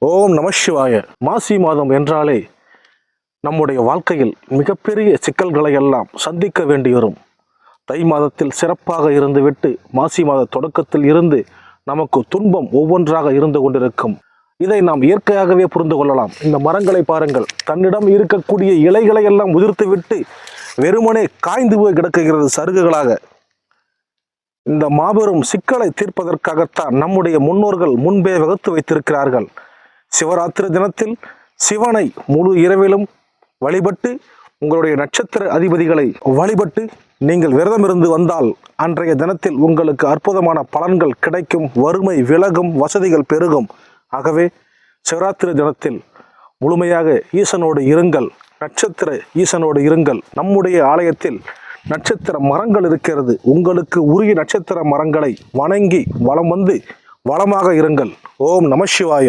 ஓம் நம சிவாய. மாசி மாதம் என்றாலே நம்முடைய வாழ்க்கையில் மிகப்பெரிய சிக்கல்களை எல்லாம் சந்திக்க வேண்டி வரும். தை மாதத்தில் சிறப்பாக இருந்துவிட்டு மாசி மாத தொடக்கத்தில் இருந்து நமக்கு துன்பம் ஒவ்வொன்றாக இருந்து கொண்டிருக்கும். இதை நாம் இயற்கையாகவே புரிந்து கொள்ளலாம். இந்த மரங்களை பாருங்கள், தன்னிடம் இருக்கக்கூடிய இலைகளை எல்லாம் உதிர்த்து விட்டு வெறுமனே காய்ந்து போய் கிடக்குகிறது சருகுகளாக. இந்த மாபெரும் சிக்கலை தீர்ப்பதற்காகத்தான் நம்முடைய முன்னோர்கள் முன்பே வகுத்து வைத்திருக்கிறார்கள். சிவராத்திரி தினத்தில் சிவனை முழு இரவிலும் வழிபட்டு உங்களுடைய நட்சத்திர அதிபதிகளை வழிபட்டு நீங்கள் விரதம் இருந்து வந்தால் அன்றைய தினத்தில் உங்களுக்கு அற்புதமான பலன்கள் கிடைக்கும். வறுமை விலகும், வசதிகள் பெருகும். ஆகவே சிவராத்திரி தினத்தில் முழுமையாக ஈசனோடு இருங்கள், நட்சத்திர ஈசனோடு இருங்கள். நம்முடைய ஆலயத்தில் நட்சத்திர மரங்கள் இருக்கிறது. உங்களுக்கு உரிய நட்சத்திர மரங்களை வணங்கி வலம் வந்து வளமாக இருங்கள். ஓம் நம சிவாய.